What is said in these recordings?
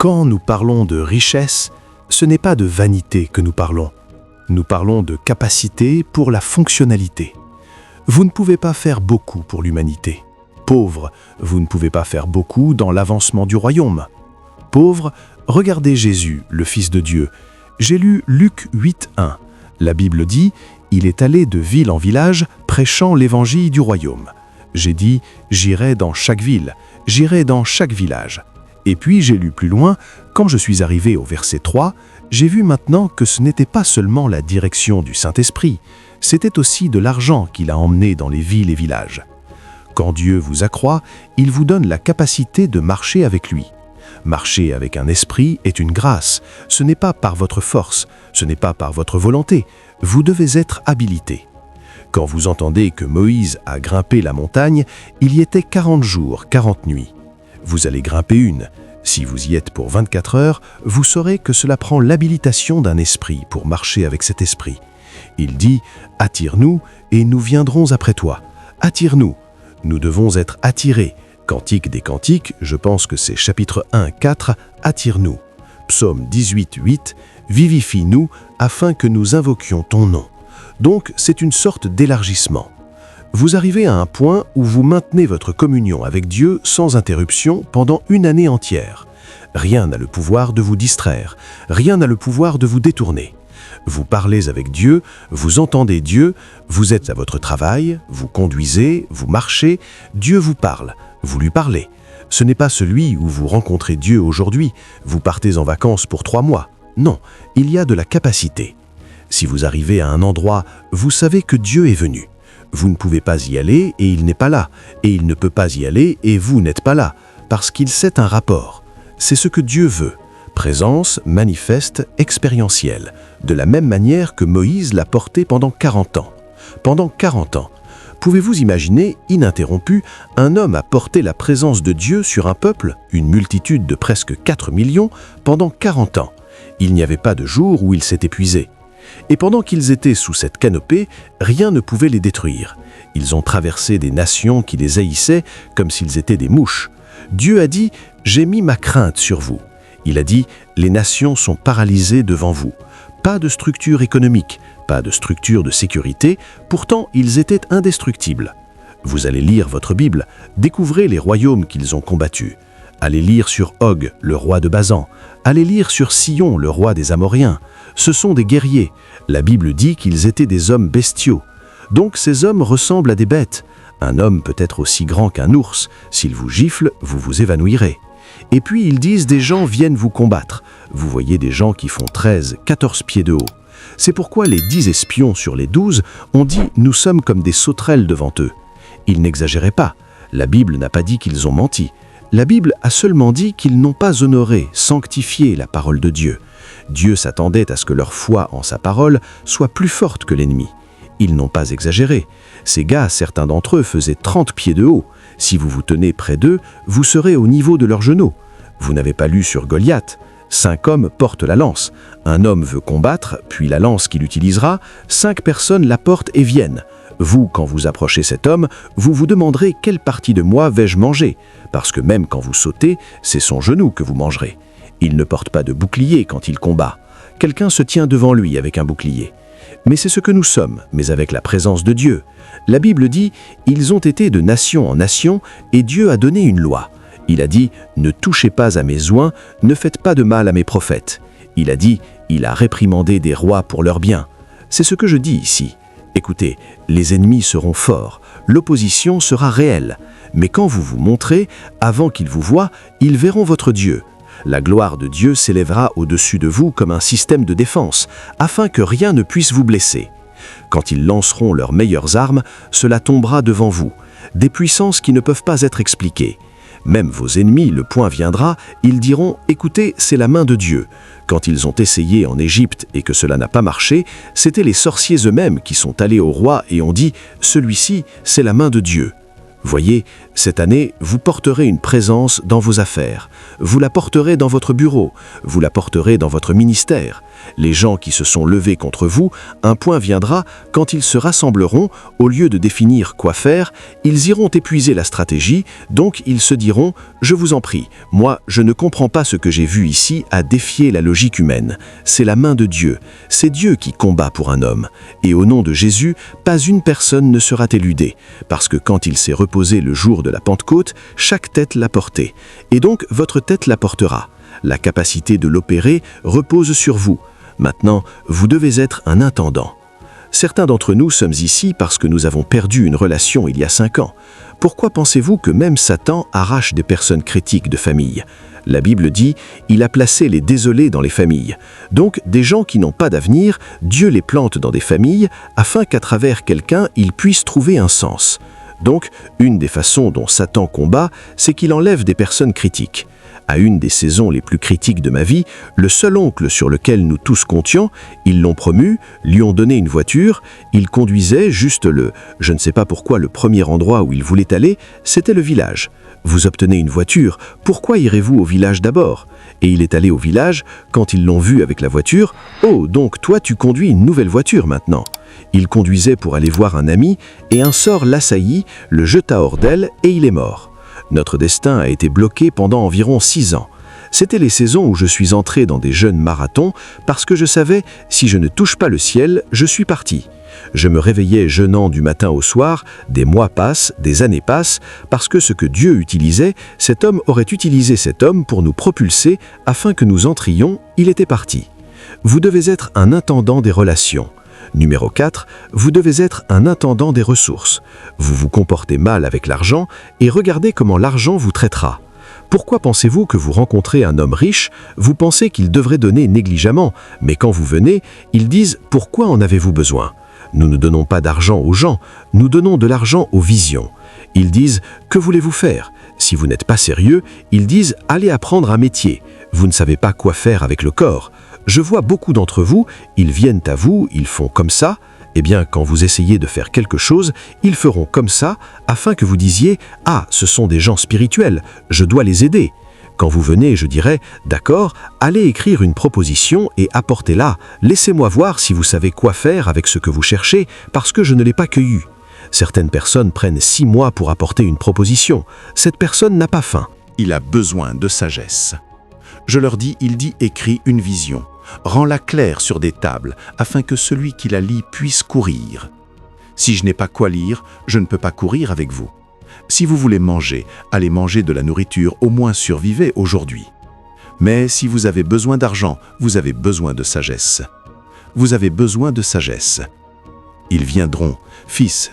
Quand nous parlons de richesse, ce n'est pas de vanité que nous parlons. Nous parlons de capacité pour la fonctionnalité. Vous ne pouvez pas faire beaucoup pour l'humanité. Pauvre, vous ne pouvez pas faire beaucoup dans l'avancement du royaume. Pauvre, regardez Jésus, le Fils de Dieu. J'ai lu Luc 8:1. La Bible dit « Il est allé de ville en village, prêchant l'évangile du royaume. » J'ai dit « J'irai dans chaque ville, j'irai dans chaque village. » Et puis j'ai lu plus loin, quand je suis arrivé au verset 3, j'ai vu maintenant que ce n'était pas seulement la direction du Saint-Esprit, c'était aussi de l'argent qu'il a emmené dans les villes et villages. Quand Dieu vous accroît, il vous donne la capacité de marcher avec lui. Marcher avec un esprit est une grâce, ce n'est pas par votre force, ce n'est pas par votre volonté, vous devez être habilité. Quand vous entendez que Moïse a grimpé la montagne, il y était 40 jours, 40 nuits. Vous allez grimper une. Si vous y êtes pour 24 heures, vous saurez que cela prend l'habilitation d'un esprit pour marcher avec cet esprit. Il dit « Attire-nous et nous viendrons après toi. Attire-nous. » Nous devons être attirés. Cantique des Cantiques, je pense que c'est chapitre 1, 4, « Attire-nous ». Psaume 18, 8, « Vivifie-nous afin que nous invoquions ton nom. » Donc c'est une sorte d'élargissement. Vous arrivez à un point où vous maintenez votre communion avec Dieu sans interruption pendant une année entière. Rien n'a le pouvoir de vous distraire, rien n'a le pouvoir de vous détourner. Vous parlez avec Dieu, vous entendez Dieu, vous êtes à votre travail, vous conduisez, vous marchez, Dieu vous parle, vous lui parlez. Ce n'est pas celui où vous rencontrez Dieu aujourd'hui, vous partez en vacances pour 3 mois. Non, il y a de la capacité. Si vous arrivez à un endroit, vous savez que Dieu est venu. Vous ne pouvez pas y aller et il n'est pas là, et il ne peut pas y aller et vous n'êtes pas là, parce qu'il sait un rapport. C'est ce que Dieu veut. Présence manifeste, expérientielle, de la même manière que Moïse l'a porté pendant 40 ans. Pendant 40 ans, pouvez-vous imaginer, ininterrompu, un homme a porté la présence de Dieu sur un peuple, une multitude de presque 4 millions, pendant 40 ans. Il n'y avait pas de jour où il s'est épuisé. Et pendant qu'ils étaient sous cette canopée, rien ne pouvait les détruire. Ils ont traversé des nations qui les haïssaient comme s'ils étaient des mouches. Dieu a dit « J'ai mis ma crainte sur vous ». Il a dit « Les nations sont paralysées devant vous ». Pas de structure économique, pas de structure de sécurité, pourtant ils étaient indestructibles. Vous allez lire votre Bible, découvrez les royaumes qu'ils ont combattus. Allez lire sur Og, le roi de Basan. Allez lire sur Sion, le roi des Amoréens. Ce sont des guerriers. La Bible dit qu'ils étaient des hommes bestiaux. Donc ces hommes ressemblent à des bêtes. Un homme peut être aussi grand qu'un ours. S'il vous gifle, vous vous évanouirez. Et puis ils disent des gens viennent vous combattre. Vous voyez des gens qui font 13, 14 pieds de haut. C'est pourquoi les 10 espions sur les 12 ont dit « Nous sommes comme des sauterelles devant eux ». Ils n'exagéraient pas. La Bible n'a pas dit qu'ils ont menti. La Bible a seulement dit qu'ils n'ont pas honoré, sanctifié la parole de Dieu. Dieu s'attendait à ce que leur foi en sa parole soit plus forte que l'ennemi. Ils n'ont pas exagéré. Ces gars, certains d'entre eux faisaient 30 pieds de haut. Si vous vous tenez près d'eux, vous serez au niveau de leurs genoux. Vous n'avez pas lu sur Goliath. 5 hommes portent la lance. Un homme veut combattre, puis la lance qu'il utilisera, 5 personnes la portent et viennent. Vous, quand vous approchez cet homme, vous vous demanderez quelle partie de moi vais-je manger, parce que même quand vous sautez, c'est son genou que vous mangerez. Il ne porte pas de bouclier quand il combat. Quelqu'un se tient devant lui avec un bouclier. Mais c'est ce que nous sommes, mais avec la présence de Dieu. La Bible dit « Ils ont été de nation en nation, et Dieu a donné une loi. Il a dit « Ne touchez pas à mes oints, ne faites pas de mal à mes prophètes. » Il a dit « Il a réprimandé des rois pour leur bien. » C'est ce que je dis ici. Écoutez, les ennemis seront forts, l'opposition sera réelle. Mais quand vous vous montrez, avant qu'ils vous voient, ils verront votre Dieu. La gloire de Dieu s'élèvera au-dessus de vous comme un système de défense, afin que rien ne puisse vous blesser. Quand ils lanceront leurs meilleures armes, cela tombera devant vous, des puissances qui ne peuvent pas être expliquées. Même vos ennemis, le point viendra, ils diront « Écoutez, c'est la main de Dieu ». Quand ils ont essayé en Égypte et que cela n'a pas marché, c'étaient les sorciers eux-mêmes qui sont allés au roi et ont dit « Celui-ci, c'est la main de Dieu ». Voyez, cette année, vous porterez une présence dans vos affaires. Vous la porterez dans votre bureau. Vous la porterez dans votre ministère. Les gens qui se sont levés contre vous, un point viendra quand ils se rassembleront, au lieu de définir quoi faire, ils iront épuiser la stratégie, donc ils se diront « Je vous en prie, moi je ne comprends pas ce que j'ai vu ici à défier la logique humaine. C'est la main de Dieu, c'est Dieu qui combat pour un homme. Et au nom de Jésus, pas une personne ne sera éludée, parce que quand il s'est reposé le jour de la Pentecôte, chaque tête l'a porté, et donc votre tête la portera. La capacité de l'opérer repose sur vous. Maintenant, vous devez être un intendant. Certains d'entre nous sommes ici parce que nous avons perdu une relation il y a 5 ans. Pourquoi pensez-vous que même Satan arrache des personnes critiques de famille? La Bible dit « Il a placé les désolés dans les familles ». Donc, des gens qui n'ont pas d'avenir, Dieu les plante dans des familles afin qu'à travers quelqu'un, ils puissent trouver un sens. Donc, une des façons dont Satan combat, c'est qu'il enlève des personnes critiques. À une des saisons les plus critiques de ma vie, le seul oncle sur lequel nous tous comptions, ils l'ont promu, lui ont donné une voiture, il conduisait juste je ne sais pas pourquoi le premier endroit où il voulait aller, c'était le village. Vous obtenez une voiture, pourquoi irez-vous au village d'abord? Et il est allé au village, quand ils l'ont vu avec la voiture, « Oh, donc toi tu conduis une nouvelle voiture maintenant !» Il conduisait pour aller voir un ami, et un sort l'assaillit, le jeta hors d'elle, et il est mort. Notre destin a été bloqué pendant environ 6 ans. C'était les saisons où je suis entré dans des jeûnes marathons parce que je savais, si je ne touche pas le ciel, je suis parti. Je me réveillais jeûnant du matin au soir, des mois passent, des années passent, parce que ce que Dieu utilisait, cet homme aurait utilisé cet homme pour nous propulser afin que nous entrions, il était parti. Vous devez être un intendant des relations. Numéro 4, vous devez être un intendant des ressources. Vous vous comportez mal avec l'argent et regardez comment l'argent vous traitera. Pourquoi pensez-vous que vous rencontrez un homme riche, vous pensez qu'il devrait donner négligemment, mais quand vous venez, ils disent « Pourquoi en avez-vous besoin ?» Nous ne donnons pas d'argent aux gens, nous donnons de l'argent aux visions. Ils disent « Que voulez-vous faire ?» Si vous n'êtes pas sérieux, ils disent « Allez apprendre un métier. Vous ne savez pas quoi faire avec le corps. » Je vois beaucoup d'entre vous, ils viennent à vous, ils font comme ça. Eh bien, quand vous essayez de faire quelque chose, ils feront comme ça, afin que vous disiez « Ah, ce sont des gens spirituels, je dois les aider ». Quand vous venez, je dirais « D'accord, allez écrire une proposition et apportez-la. Laissez-moi voir si vous savez quoi faire avec ce que vous cherchez, parce que je ne l'ai pas cueilli. » Certaines personnes prennent 6 mois pour apporter une proposition. Cette personne n'a pas faim. Il a besoin de sagesse. Je leur dis, il dit, écris une vision. Rends-la claire sur des tables, afin que celui qui la lit puisse courir. Si je n'ai pas quoi lire, je ne peux pas courir avec vous. Si vous voulez manger, allez manger de la nourriture, au moins survivez aujourd'hui. Mais si vous avez besoin d'argent, vous avez besoin de sagesse. Vous avez besoin de sagesse. Ils viendront. Fils,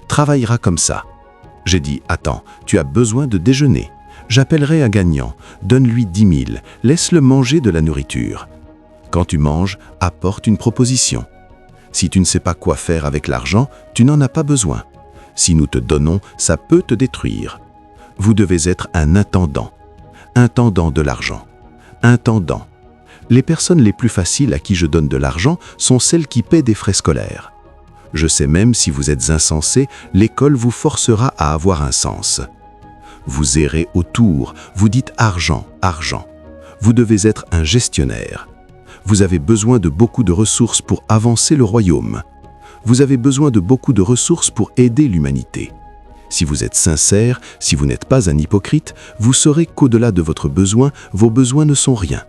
travaillera comme ça. J'ai dit, attends, tu as besoin de déjeuner. J'appellerai un gagnant, donne-lui 10 000, laisse-le manger de la nourriture. Quand tu manges, apporte une proposition. Si tu ne sais pas quoi faire avec l'argent, tu n'en as pas besoin. Si nous te donnons, ça peut te détruire. Vous devez être un intendant de l'argent. Intendant. Les personnes les plus faciles à qui je donne de l'argent sont celles qui paient des frais scolaires. Je sais même si vous êtes insensé, l'école vous forcera à avoir un sens. Vous errez autour, vous dites argent, argent. Vous devez être un gestionnaire. Vous avez besoin de beaucoup de ressources pour avancer le royaume. Vous avez besoin de beaucoup de ressources pour aider l'humanité. Si vous êtes sincère, si vous n'êtes pas un hypocrite, vous saurez qu'au-delà de votre besoin, vos besoins ne sont rien.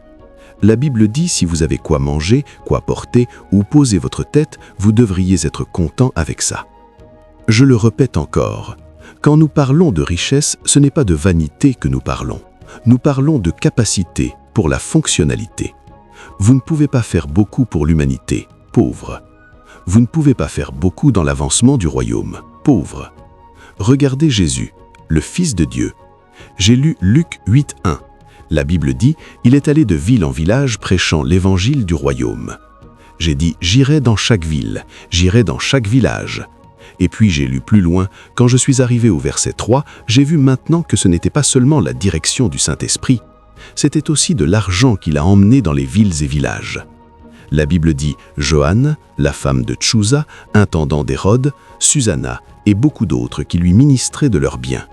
La Bible dit si vous avez quoi manger, quoi porter ou poser votre tête, vous devriez être content avec ça. Je le répète encore. Quand nous parlons de richesse, ce n'est pas de vanité que nous parlons. Nous parlons de capacité pour la fonctionnalité. Vous ne pouvez pas faire beaucoup pour l'humanité, pauvre. Vous ne pouvez pas faire beaucoup dans l'avancement du royaume, pauvre. Regardez Jésus, le Fils de Dieu. J'ai lu Luc 8:1. La Bible dit, il est allé de ville en village prêchant l'évangile du royaume. J'ai dit, j'irai dans chaque ville, j'irai dans chaque village. Et puis j'ai lu plus loin, quand je suis arrivé au verset 3, j'ai vu maintenant que ce n'était pas seulement la direction du Saint-Esprit, c'était aussi de l'argent qu'il a emmené dans les villes et villages. La Bible dit Joanne, la femme de Tchouza, intendant d'Hérode, Susanna et beaucoup d'autres qui lui ministraient de leurs biens.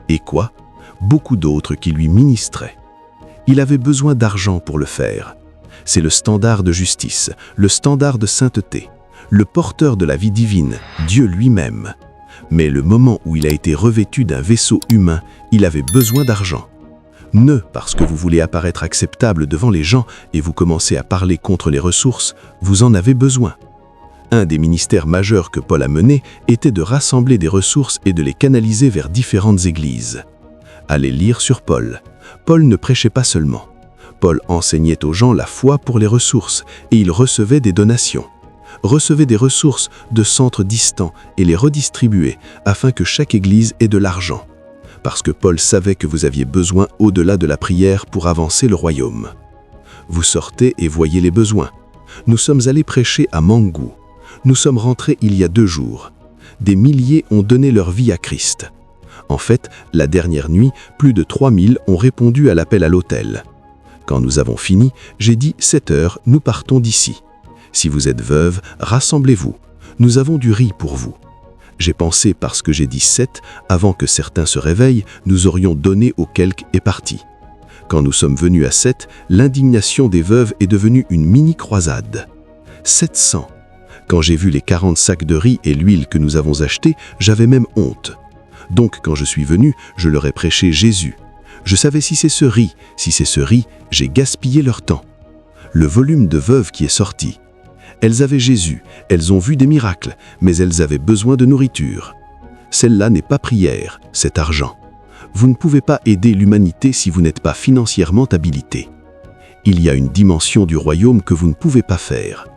Et quoi? Beaucoup d'autres qui lui ministraient. Il avait besoin d'argent pour le faire. C'est le standard de justice, le standard de sainteté, le porteur de la vie divine, Dieu lui-même. Mais le moment où il a été revêtu d'un vaisseau humain, il avait besoin d'argent. Ne parce que vous voulez apparaître acceptable devant les gens et vous commencez à parler contre les ressources, vous en avez besoin. Un des ministères majeurs que Paul a mené était de rassembler des ressources et de les canaliser vers différentes églises. Allez lire sur Paul. Paul ne prêchait pas seulement. Paul enseignait aux gens la foi pour les ressources et il recevait des donations. Recevait des ressources de centres distants et les redistribuait afin que chaque église ait de l'argent. Parce que Paul savait que vous aviez besoin au-delà de la prière pour avancer le royaume. Vous sortez et voyez les besoins. Nous sommes allés prêcher à Mangou. Nous sommes rentrés il y a 2 jours. Des milliers ont donné leur vie à Christ. En fait, la dernière nuit, plus de 3000 ont répondu à l'appel à l'autel. Quand nous avons fini, j'ai dit 7 heures, nous partons d'ici. Si vous êtes veuve, rassemblez-vous. Nous avons du riz pour vous. J'ai pensé parce que j'ai dit 7, avant que certains se réveillent, nous aurions donné aux quelques et parti. Quand nous sommes venus à 7, l'indignation des veuves est devenue une mini-croisade. 700. Quand j'ai vu les 40 sacs de riz et l'huile que nous avons achetés, j'avais même honte. Donc quand je suis venu, je leur ai prêché Jésus. Je savais si c'est ce riz, j'ai gaspillé leur temps. Le volume de veuves qui est sorti. Elles avaient Jésus, elles ont vu des miracles, mais elles avaient besoin de nourriture. Celle-là n'est pas prière, c'est argent. Vous ne pouvez pas aider l'humanité si vous n'êtes pas financièrement habilité. Il y a une dimension du royaume que vous ne pouvez pas faire.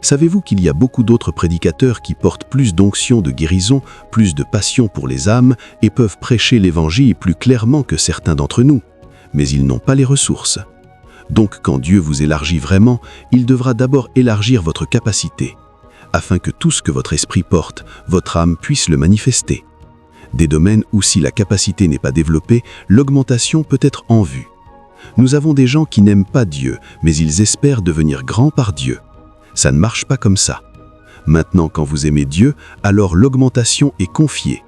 Savez-vous qu'il y a beaucoup d'autres prédicateurs qui portent plus d'onction de guérison, plus de passion pour les âmes et peuvent prêcher l'évangile plus clairement que certains d'entre nous, mais ils n'ont pas les ressources. Donc quand Dieu vous élargit vraiment, il devra d'abord élargir votre capacité, afin que tout ce que votre esprit porte, votre âme puisse le manifester. Des domaines où si la capacité n'est pas développée, l'augmentation peut être en vue. Nous avons des gens qui n'aiment pas Dieu, mais ils espèrent devenir grands par Dieu. Ça ne marche pas comme ça. Maintenant, quand vous aimez Dieu, alors l'augmentation est confiée.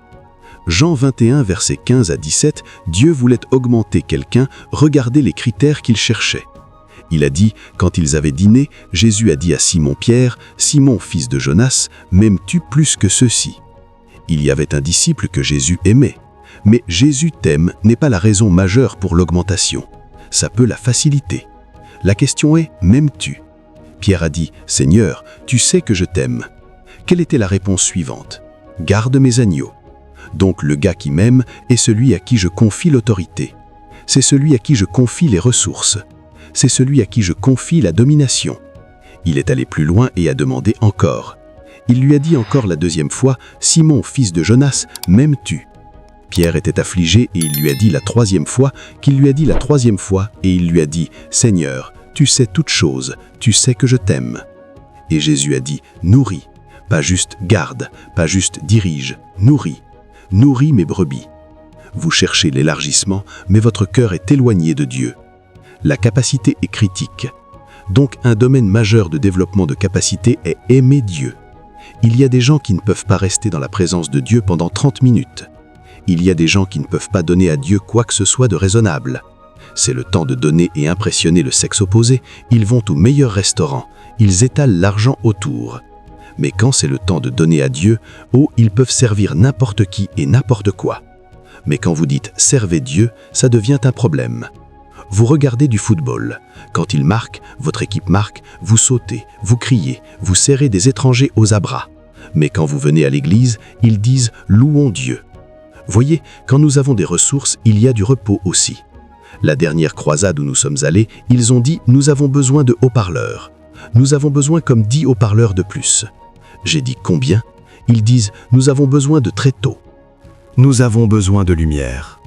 Jean 21, versets 15 à 17, Dieu voulait augmenter quelqu'un, regardez les critères qu'il cherchait. Il a dit, quand ils avaient dîné, Jésus a dit à Simon-Pierre, « Simon, fils de Jonas, m'aimes-tu plus que ceux-ci » Il y avait un disciple que Jésus aimait. Mais Jésus t'aime n'est pas la raison majeure pour l'augmentation. Ça peut la faciliter. La question est, m'aimes-tu ? Pierre a dit, « Seigneur, tu sais que je t'aime. » Quelle était la réponse suivante ? « Garde mes agneaux. » Donc le gars qui m'aime est celui à qui je confie l'autorité. C'est celui à qui je confie les ressources. C'est celui à qui je confie la domination. Il est allé plus loin et a demandé encore. Il lui a dit encore la 2e fois, « Simon, fils de Jonas, m'aimes-tu » Pierre était affligé et il lui a dit la 3e fois qu'il lui a dit la 3e fois et il lui a dit, « Seigneur, tu sais toutes choses, tu sais que je t'aime. » Et Jésus a dit, « Nourris, pas juste garde, pas juste dirige, nourris. Nourris mes brebis. » Vous cherchez l'élargissement, mais votre cœur est éloigné de Dieu. La capacité est critique. Donc un domaine majeur de développement de capacité est aimer Dieu. Il y a des gens qui ne peuvent pas rester dans la présence de Dieu pendant 30 minutes. Il y a des gens qui ne peuvent pas donner à Dieu quoi que ce soit de raisonnable. C'est le temps de donner et impressionner le sexe opposé, ils vont au meilleur restaurant, ils étalent l'argent autour. Mais quand c'est le temps de donner à Dieu, ils peuvent servir n'importe qui et n'importe quoi. Mais quand vous dites « servez Dieu », ça devient un problème. Vous regardez du football. Quand il marque, votre équipe marque, vous sautez, vous criez, vous serrez des étrangers aux abras. Mais quand vous venez à l'église, ils disent « louons Dieu ». Voyez, quand nous avons des ressources, il y a du repos aussi. La dernière croisade où nous sommes allés, ils ont dit « nous avons besoin de haut-parleurs. Nous avons besoin comme 10 haut-parleurs de plus. » J'ai dit « combien ?» Ils disent « nous avons besoin de tréteaux. » Nous avons besoin de lumière.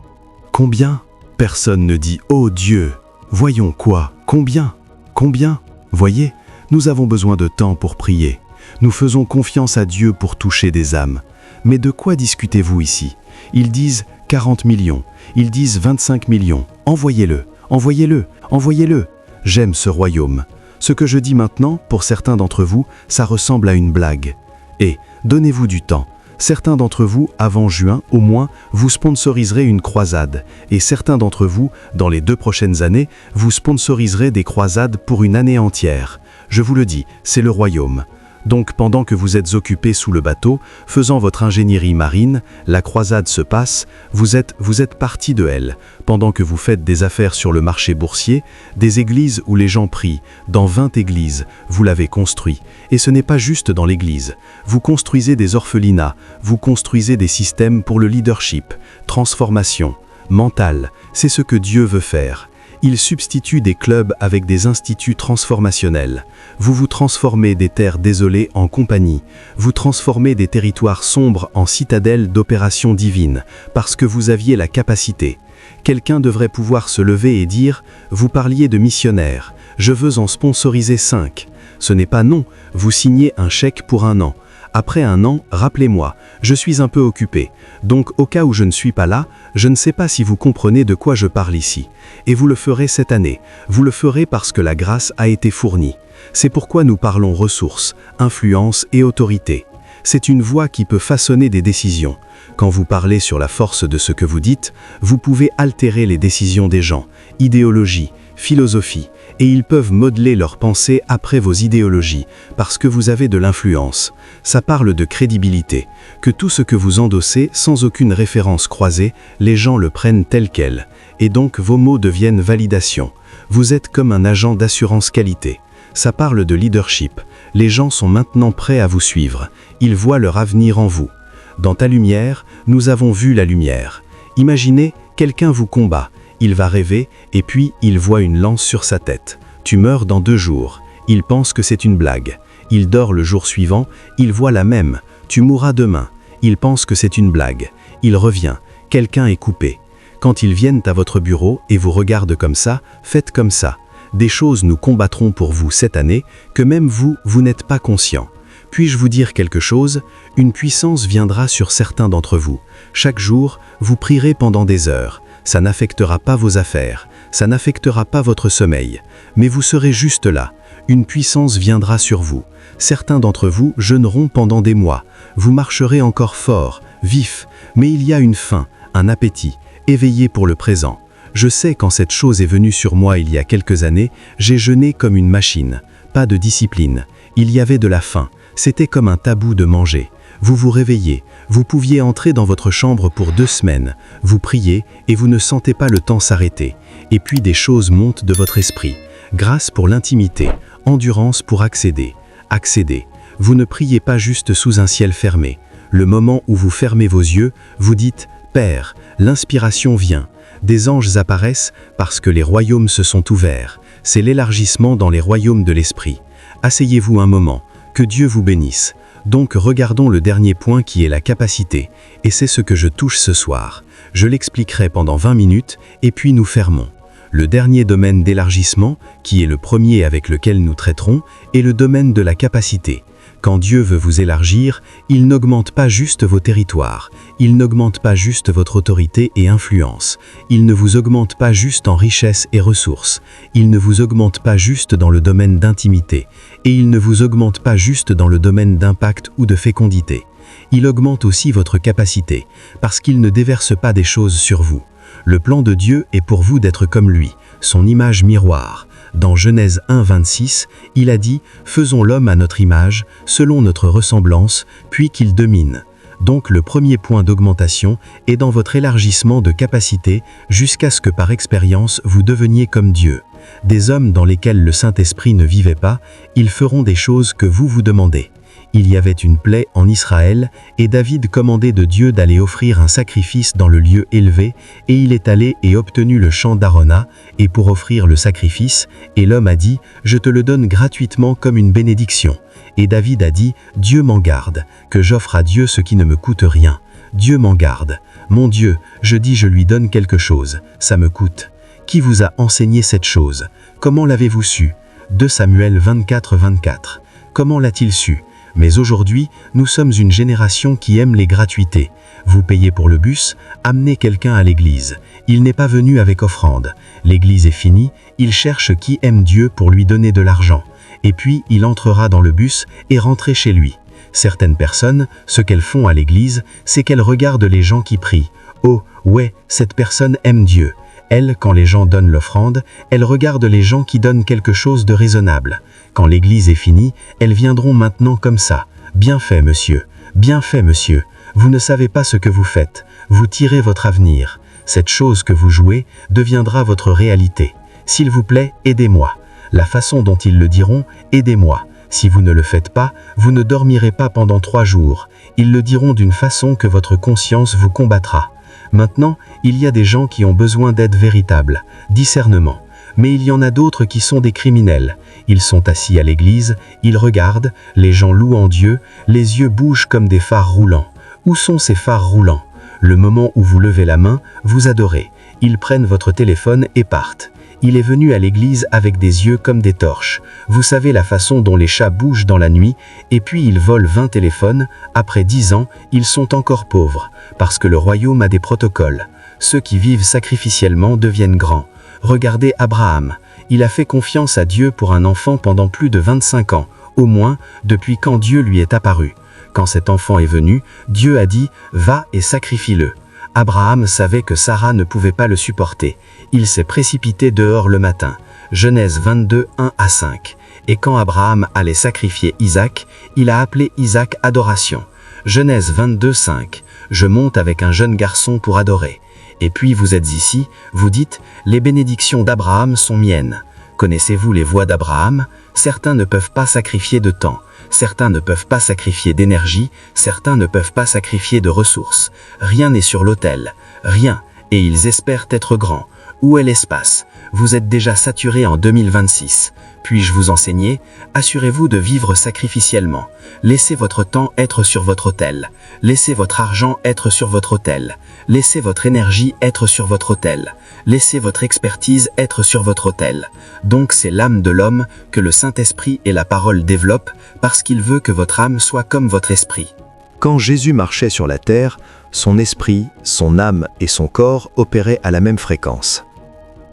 Combien ? Personne ne dit « oh Dieu !» Voyons quoi ? Combien ? Combien ? Voyez, nous avons besoin de temps pour prier. Nous faisons confiance à Dieu pour toucher des âmes. Mais de quoi discutez-vous ici ? Ils disent 40 millions, ils disent 25 millions. Envoyez-le, envoyez-le, envoyez-le. J'aime ce royaume. Ce que je dis maintenant, pour certains d'entre vous, ça ressemble à une blague. Et, donnez-vous du temps. Certains d'entre vous, avant juin, au moins, vous sponsoriserez une croisade. Et certains d'entre vous, dans les 2 prochaines années, vous sponsoriserez des croisades pour une année entière. Je vous le dis, c'est le royaume. Donc pendant que vous êtes occupés sous le bateau, faisant votre ingénierie marine, la croisade se passe, vous êtes partis de elle. Pendant que vous faites des affaires sur le marché boursier, des églises où les gens prient, dans 20 églises, vous l'avez construit. Et ce n'est pas juste dans l'église. Vous construisez des orphelinats, vous construisez des systèmes pour le leadership, transformation, mentale, c'est ce que Dieu veut faire. Il substitue des clubs avec des instituts transformationnels. Vous transformez des terres désolées en compagnie. Vous transformez des territoires sombres en citadelles d'opérations divines, parce que vous aviez la capacité. Quelqu'un devrait pouvoir se lever et dire « Vous parliez de missionnaires, je veux en sponsoriser 5 ». Ce n'est pas non, vous signez un chèque pour 1 an. Après 1 an, rappelez-moi, je suis un peu occupé, donc au cas où je ne suis pas là, je ne sais pas si vous comprenez de quoi je parle ici. Et vous le ferez cette année, vous le ferez parce que la grâce a été fournie. C'est pourquoi nous parlons ressources, influence et autorité. C'est une voix qui peut façonner des décisions. Quand vous parlez sur la force de ce que vous dites, vous pouvez altérer les décisions des gens, idéologie, philosophie, et ils peuvent modeler leurs pensées après vos idéologies, parce que vous avez de l'influence. Ça parle de crédibilité, que tout ce que vous endossez sans aucune référence croisée, les gens le prennent tel quel, et donc vos mots deviennent validation. Vous êtes comme un agent d'assurance qualité. Ça parle de leadership. Les gens sont maintenant prêts à vous suivre. Ils voient leur avenir en vous. Dans ta lumière, nous avons vu la lumière. Imaginez, quelqu'un vous combat. Il va rêver, et puis il voit une lance sur sa tête. Tu meurs dans 2 jours. Il pense que c'est une blague. Il dort le jour suivant, il voit la même. Tu mourras demain. Il pense que c'est une blague. Il revient. Quelqu'un est coupé. Quand ils viennent à votre bureau et vous regardent comme ça, faites comme ça. Des choses nous combattrons pour vous cette année, que même vous n'êtes pas conscient. Puis-je vous dire quelque chose? Une puissance viendra sur certains d'entre vous. Chaque jour, vous prierez pendant des heures. Ça n'affectera pas vos affaires, ça n'affectera pas votre sommeil, mais vous serez juste là. Une puissance viendra sur vous. Certains d'entre vous jeûneront pendant des mois. Vous marcherez encore fort, vif, mais il y a une faim, un appétit, éveillé pour le présent. Je sais quand cette chose est venue sur moi il y a quelques années, j'ai jeûné comme une machine. Pas de discipline. Il y avait de la faim. C'était comme un tabou de manger. Vous vous réveillez, vous pouviez entrer dans votre chambre pour 2 semaines, vous priez et vous ne sentez pas le temps s'arrêter. Et puis des choses montent de votre esprit. Grâce pour l'intimité, endurance pour accéder. Accéder. Vous ne priez pas juste sous un ciel fermé. Le moment où vous fermez vos yeux, vous dites « Père », l'inspiration vient. Des anges apparaissent parce que les royaumes se sont ouverts. C'est l'élargissement dans les royaumes de l'esprit. Asseyez-vous un moment. Que Dieu vous bénisse. Donc regardons le dernier point qui est la capacité, et c'est ce que je touche ce soir. Je l'expliquerai pendant 20 minutes, et puis nous fermons. Le dernier domaine d'élargissement, qui est le premier avec lequel nous traiterons, est le domaine de la capacité. Quand Dieu veut vous élargir, il n'augmente pas juste vos territoires, il n'augmente pas juste votre autorité et influence, il ne vous augmente pas juste en richesse et ressources, il ne vous augmente pas juste dans le domaine d'intimité, et il ne vous augmente pas juste dans le domaine d'impact ou de fécondité. Il augmente aussi votre capacité, parce qu'il ne déverse pas des choses sur vous. Le plan de Dieu est pour vous d'être comme lui, son image miroir. Dans Genèse 1, 26, il a dit « Faisons l'homme à notre image, selon notre ressemblance, puis qu'il domine ». Donc le premier point d'augmentation est dans votre élargissement de capacité jusqu'à ce que par expérience vous deveniez comme Dieu. Des hommes dans lesquels le Saint-Esprit ne vivait pas, ils feront des choses que vous vous demandez. Il y avait une plaie en Israël, et David commandait de Dieu d'aller offrir un sacrifice dans le lieu élevé, et il est allé et obtenu le champ d'Arona, et pour offrir le sacrifice, et l'homme a dit « Je te le donne gratuitement comme une bénédiction ». Et David a dit « Dieu m'en garde, que j'offre à Dieu ce qui ne me coûte rien. Dieu m'en garde. Mon Dieu, je dis je lui donne quelque chose, ça me coûte. Qui vous a enseigné cette chose? Comment l'avez-vous su » 2 Samuel 24, 24. Comment l'a-t-il su? Mais aujourd'hui, nous sommes une génération qui aime les gratuités. Vous payez pour le bus, amenez quelqu'un à l'église. Il n'est pas venu avec offrande. L'église est finie, il cherche qui aime Dieu pour lui donner de l'argent. et puis il entrera dans le bus et rentrait chez lui. Certaines personnes, ce qu'elles font à l'église, c'est qu'elles regardent les gens qui prient. Oh, ouais, cette personne aime Dieu. Elle, quand les gens donnent l'offrande, elle regarde les gens qui donnent quelque chose de raisonnable. Quand l'église est finie, elles viendront maintenant comme ça. Bien fait, monsieur. Bien fait, monsieur. Vous ne savez pas ce que vous faites. Vous tirez votre avenir. Cette chose que vous jouez deviendra votre réalité. S'il vous plaît, aidez-moi. La façon dont ils le diront, aidez-moi. Si vous ne le faites pas, vous ne dormirez pas pendant 3 jours. Ils le diront d'une façon que votre conscience vous combattra. Maintenant, il y a des gens qui ont besoin d'aide véritable, discernement. Mais il y en a d'autres qui sont des criminels. Ils sont assis à l'église, ils regardent, les gens louent en Dieu, les yeux bougent comme des phares roulants. Où sont ces phares roulants? Le moment où vous levez la main, vous adorez. Ils prennent votre téléphone et partent. Il est venu à l'église avec des yeux comme des torches. Vous savez la façon dont les chats bougent dans la nuit, et puis ils volent 20 téléphones. Après 10 ans, ils sont encore pauvres, parce que le royaume a des protocoles. Ceux qui vivent sacrificiellement deviennent grands. Regardez Abraham. Il a fait confiance à Dieu pour un enfant pendant plus de 25 ans, au moins depuis quand Dieu lui est apparu. Quand cet enfant est venu, Dieu a dit « Va et sacrifie-le ». Abraham savait que Sarah ne pouvait pas le supporter. Il s'est précipité dehors le matin. Genèse 22, 1-5. Et quand Abraham allait sacrifier Isaac, il a appelé Isaac adoration. Genèse 22, 5. Je monte avec un jeune garçon pour adorer. Et puis vous êtes ici, vous dites, les bénédictions d'Abraham sont miennes. Connaissez-vous les voies d'Abraham? Certains ne peuvent pas sacrifier de temps. Certains ne peuvent pas sacrifier d'énergie, certains ne peuvent pas sacrifier de ressources. Rien n'est sur l'autel, rien, et ils espèrent être grands. Où est l'espace? Vous êtes déjà saturé en 2026. Puis-je vous enseigner? Assurez-vous de vivre sacrificiellement. Laissez votre temps être sur votre autel. Laissez votre argent être sur votre autel. Laissez votre énergie être sur votre autel. Laissez votre expertise être sur votre autel. Donc c'est l'âme de l'homme que le Saint-Esprit et la parole développent parce qu'il veut que votre âme soit comme votre esprit. Quand Jésus marchait sur la terre, son esprit, son âme et son corps opéraient à la même fréquence.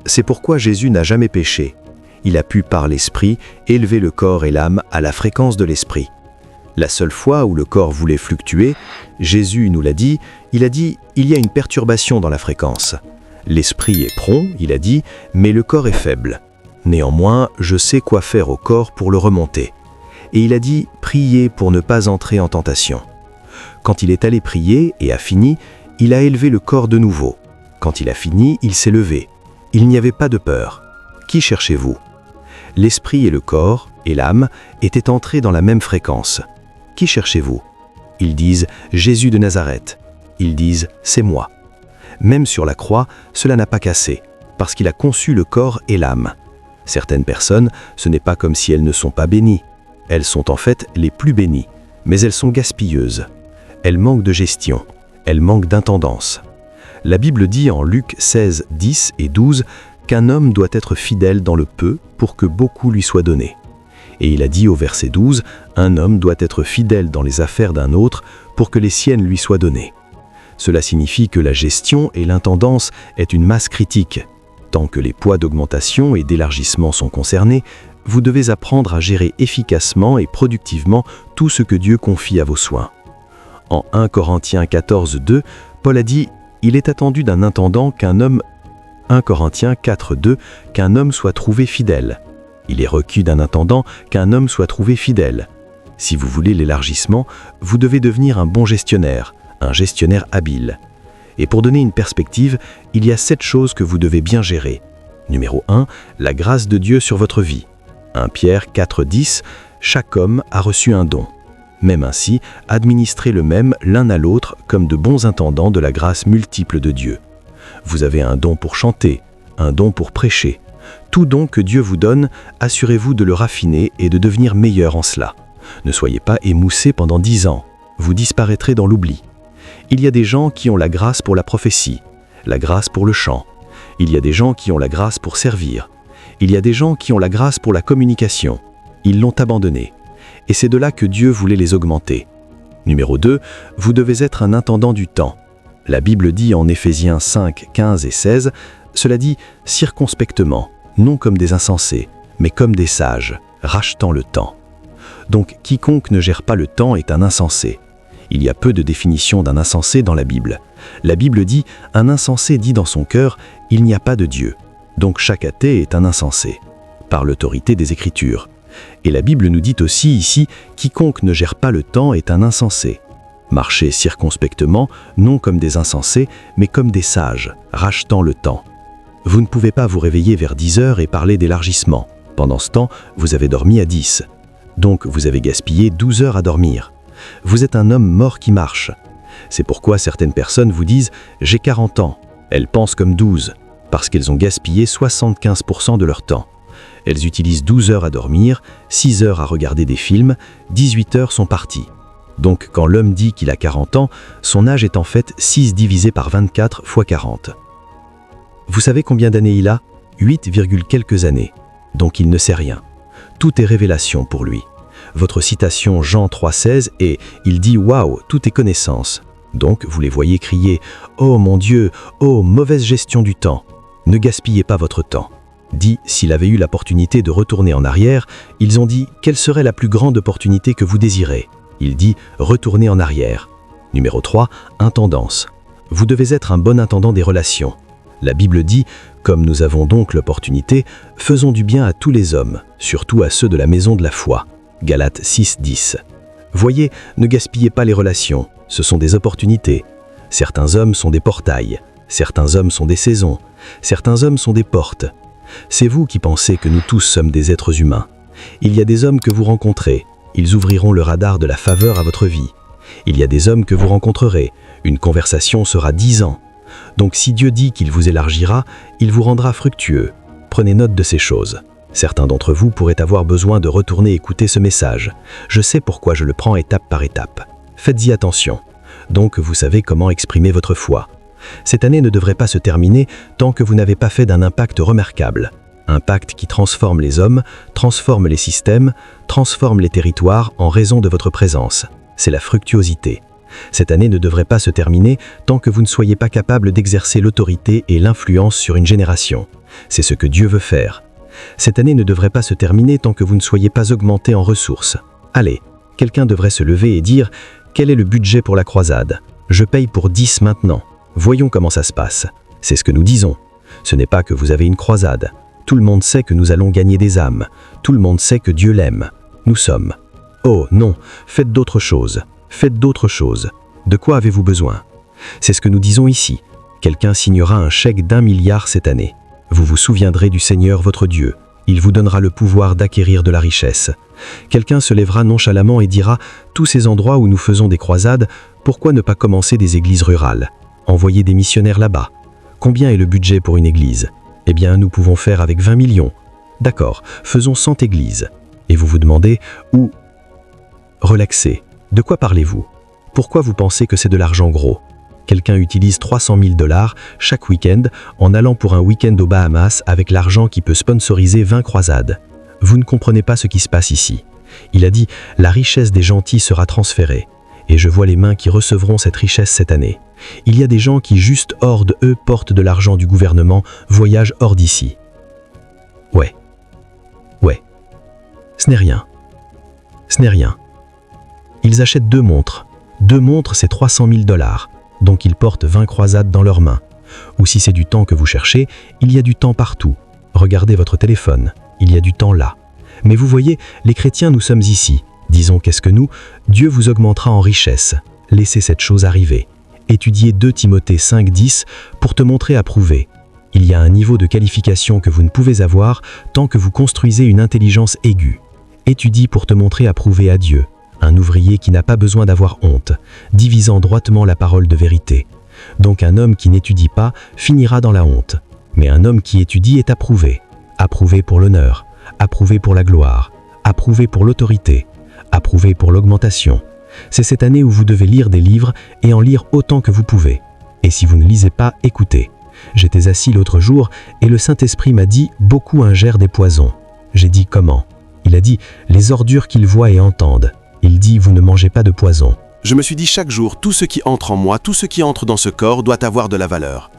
C'est pourquoi Jésus n'a jamais péché. Il a pu par l'esprit élever le corps et l'âme à la fréquence de l'esprit. La seule fois où le corps voulait fluctuer, Jésus nous l'a dit, il a dit « il y a une perturbation dans la fréquence ». L'esprit est prompt, il a dit, mais le corps est faible. Néanmoins, je sais quoi faire au corps pour le remonter. Et il a dit « priez pour ne pas entrer en tentation ». Quand il est allé prier et a fini, il a élevé le corps de nouveau. Quand il a fini, il s'est levé. Il n'y avait pas de peur. Qui cherchez-vous? L'esprit et le corps, et l'âme, étaient entrés dans la même fréquence. Qui cherchez-vous? Ils disent « Jésus de Nazareth ». Ils disent « C'est moi ». Même sur la croix, cela n'a pas cassé, parce qu'il a conçu le corps et l'âme. Certaines personnes, ce n'est pas comme si elles ne sont pas bénies. Elles sont en fait les plus bénies, mais elles sont gaspilleuses. Elles manquent de gestion, elles manquent d'intendance. La Bible dit en Luc 16, 10 et 12 qu'un homme doit être fidèle dans le peu pour que beaucoup lui soit donné. Et il a dit au verset 12, un homme doit être fidèle dans les affaires d'un autre pour que les siennes lui soient données. Cela signifie que la gestion et l'intendance est une masse critique. Tant que les poids d'augmentation et d'élargissement sont concernés, vous devez apprendre à gérer efficacement et productivement tout ce que Dieu confie à vos soins. En 1 Corinthiens 14, 2, Paul a dit « Il est attendu d'un intendant qu'un homme 1 Corinthiens 4, 2, qu'un homme soit trouvé fidèle. Il est requis d'un intendant qu'un homme soit trouvé fidèle. Si vous voulez l'élargissement, vous devez devenir un bon gestionnaire, un gestionnaire habile. Et pour donner une perspective, il y a 7 choses que vous devez bien gérer. Numéro 1, la grâce de Dieu sur votre vie. 1 Pierre 4, 10, chaque homme a reçu un don. Même ainsi, administrez le même l'un à l'autre comme de bons intendants de la grâce multiple de Dieu. Vous avez un don pour chanter, un don pour prêcher. Tout don que Dieu vous donne, assurez-vous de le raffiner et de devenir meilleur en cela. Ne soyez pas émoussé pendant 10 ans. Vous disparaîtrez dans l'oubli. Il y a des gens qui ont la grâce pour la prophétie, la grâce pour le chant. Il y a des gens qui ont la grâce pour servir. Il y a des gens qui ont la grâce pour la communication. Ils l'ont abandonnée. Et c'est de là que Dieu voulait les augmenter. Numéro 2, vous devez être un intendant du temps. La Bible dit en Éphésiens 5, 15 et 16, cela dit circonspectement, non comme des insensés, mais comme des sages. rachetant le temps. Donc quiconque ne gère pas le temps est un insensé. Il y a peu de définitions d'un insensé dans la Bible. La Bible dit « Un insensé dit dans son cœur, il n'y a pas de Dieu ». Donc chaque athée est un insensé, par l'autorité des Écritures. Et la Bible nous dit aussi ici « Quiconque ne gère pas le temps est un insensé ». Marchez circonspectement, non comme des insensés, mais comme des sages, rachetant le temps. Vous ne pouvez pas vous réveiller vers 10 heures et parler d'élargissement. Pendant ce temps, vous avez dormi à 10. Donc vous avez gaspillé 12 heures à dormir. Vous êtes un homme mort qui marche. C'est pourquoi certaines personnes vous disent « J'ai 40 ans ». Elles pensent comme 12, parce qu'elles ont gaspillé 75% de leur temps. Elles utilisent 12 heures à dormir, 6 heures à regarder des films, 18 heures sont parties. Donc quand l'homme dit qu'il a 40 ans, son âge est en fait 6 divisé par 24 fois 40. Vous savez combien d'années il a ? 8, quelques années. Donc il ne sait rien. Tout est révélation pour lui. Votre citation Jean 3,16 est « Il dit waouh, tout est connaissance ». Donc vous les voyez crier « Oh mon Dieu, oh mauvaise gestion du temps ». Ne gaspillez pas votre temps. Dit s'il avait eu l'opportunité de retourner en arrière, ils ont dit « Quelle serait la plus grande opportunité que vous désirez ?» Il dit « Retourner en arrière ». Numéro 3, intendance. Vous devez être un bon intendant des relations. La Bible dit « Comme nous avons donc l'opportunité, faisons du bien à tous les hommes, surtout à ceux de la maison de la foi ». Galates 6:10. Voyez, ne gaspillez pas les relations, ce sont des opportunités. Certains hommes sont des portails, certains hommes sont des saisons, certains hommes sont des portes. C'est vous qui pensez que nous tous sommes des êtres humains. Il y a des hommes que vous rencontrez, ils ouvriront le radar de la faveur à votre vie. Il y a des hommes que vous rencontrerez, une conversation sera 10 ans. Donc si Dieu dit qu'il vous élargira, il vous rendra fructueux. Prenez note de ces choses. Certains d'entre vous pourraient avoir besoin de retourner écouter ce message. Je sais pourquoi je le prends étape par étape. Faites-y attention. Donc vous savez comment exprimer votre foi. Cette année ne devrait pas se terminer tant que vous n'avez pas fait d'un impact remarquable. Impact qui transforme les hommes, transforme les systèmes, transforme les territoires en raison de votre présence. C'est la fructuosité. Cette année ne devrait pas se terminer tant que vous ne soyez pas capable d'exercer l'autorité et l'influence sur une génération. C'est ce que Dieu veut faire. Cette année ne devrait pas se terminer tant que vous ne soyez pas augmenté en ressources. Allez, quelqu'un devrait se lever et dire « Quel est le budget pour la croisade ? Je paye pour 10 maintenant. Voyons comment ça se passe. » C'est ce que nous disons. Ce n'est pas que vous avez une croisade. Tout le monde sait que nous allons gagner des âmes. Tout le monde sait que Dieu l'aime. Nous sommes. Oh non, faites d'autres choses. Faites d'autres choses. De quoi avez-vous besoin ? C'est ce que nous disons ici. Quelqu'un signera un chèque d'1 milliard cette année. Vous vous souviendrez du Seigneur votre Dieu. Il vous donnera le pouvoir d'acquérir de la richesse. Quelqu'un se lèvera nonchalamment et dira « Tous ces endroits où nous faisons des croisades, pourquoi ne pas commencer des églises rurales ? Envoyer des missionnaires là-bas. Combien est le budget pour une église ? Eh bien, nous pouvons faire avec 20 millions. D'accord, faisons 100 églises. Et vous vous demandez « Où ?» Relaxez. De quoi parlez-vous ? Pourquoi vous pensez que c'est de l'argent gros ? Quelqu'un utilise 300 000 $ chaque week-end en allant pour un week-end aux Bahamas avec l'argent qui peut sponsoriser 20 croisades. Vous ne comprenez pas ce qui se passe ici. Il a dit « La richesse des gentils sera transférée ». Et je vois les mains qui recevront cette richesse cette année. Il y a des gens qui juste hors de eux portent de l'argent du gouvernement, voyagent hors d'ici. Ouais. Ce n'est rien. Ce n'est rien. Ils achètent 2 montres. 2 montres, c'est 300 000 $. Donc ils portent 20 croisades dans leurs mains. Ou si c'est du temps que vous cherchez, il y a du temps partout. Regardez votre téléphone, il y a du temps là. Mais vous voyez, les chrétiens, nous sommes ici. Disons qu'est-ce que nous ? Dieu vous augmentera en richesse. Laissez cette chose arriver. Étudiez 2 Timothée 5:10 pour te montrer approuvé. Il y a un niveau de qualification que vous ne pouvez avoir tant que vous construisez une intelligence aiguë. Étudie pour te montrer approuvé à Dieu. Un ouvrier qui n'a pas besoin d'avoir honte, divisant droitement la parole de vérité. Donc un homme qui n'étudie pas finira dans la honte. Mais un homme qui étudie est approuvé. Approuvé pour l'honneur, approuvé pour la gloire, approuvé pour l'autorité, approuvé pour l'augmentation. C'est cette année où vous devez lire des livres et en lire autant que vous pouvez. Et si vous ne lisez pas, écoutez. J'étais assis l'autre jour et le Saint-Esprit m'a dit « Beaucoup ingèrent des poisons ». J'ai dit « Comment ?» Il a dit « Les ordures qu'ils voient et entendent ». Il dit « Vous ne mangez pas de poison ». Je me suis dit chaque jour, tout ce qui entre en moi, tout ce qui entre dans ce corps doit avoir de la valeur.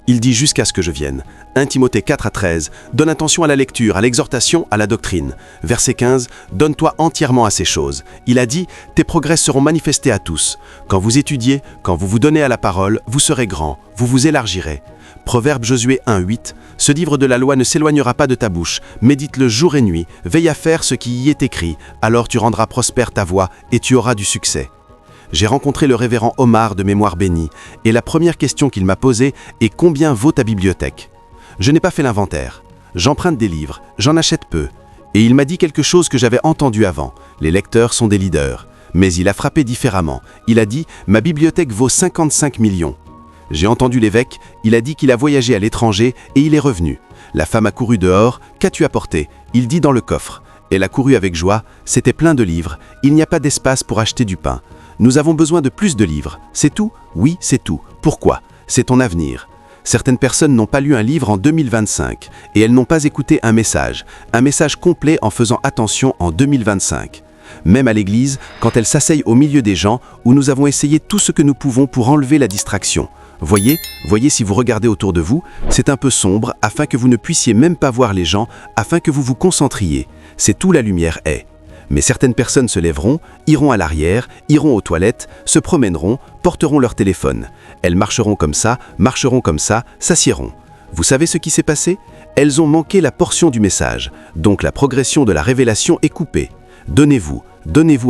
Il dit jusqu'à ce que je vienne. 1 Timothée 4 à 13. Donne attention à la lecture, à l'exhortation, à la doctrine. Verset 15. Donne-toi entièrement à ces choses. Il a dit, tes progrès seront manifestés à tous. Quand vous étudiez, quand vous vous donnez à la parole, vous serez grand, vous vous élargirez. Proverbe Josué 1, 8. Ce livre de la loi ne s'éloignera pas de ta bouche. Médite-le jour et nuit. Veille à faire ce qui y est écrit. Alors tu rendras prospère ta voie et tu auras du succès. J'ai rencontré le révérend Omar de Mémoire Bénie et la première question qu'il m'a posée est combien vaut ta bibliothèque ? Je n'ai pas fait l'inventaire. J'emprunte des livres, j'en achète peu. Et il m'a dit quelque chose que j'avais entendu avant. Les lecteurs sont des leaders. Mais il a frappé différemment. Il a dit « Ma bibliothèque vaut 55 millions ». J'ai entendu l'évêque, il a dit qu'il a voyagé à l'étranger et il est revenu. La femme a couru dehors, qu'as-tu apporté ? Il dit dans le coffre. Elle a couru avec joie, c'était plein de livres, il n'y a pas d'espace pour acheter du pain. Nous avons besoin de plus de livres. C'est tout ? Oui, c'est tout. Pourquoi ? C'est ton avenir. Certaines personnes n'ont pas lu un livre en 2025 et elles n'ont pas écouté un message complet en faisant attention en 2025. Même à l'église, quand elles s'asseyent au milieu des gens où nous avons essayé tout ce que nous pouvons pour enlever la distraction. Voyez si vous regardez autour de vous, c'est un peu sombre afin que vous ne puissiez même pas voir les gens, afin que vous vous concentriez. C'est où la lumière est. Mais certaines personnes se lèveront, iront à l'arrière, iront aux toilettes, se promèneront, porteront leur téléphone. Elles marcheront comme ça, s'assieront. Vous savez ce qui s'est passé ? Elles ont manqué la portion du message, donc la progression de la révélation est coupée. Donnez-vous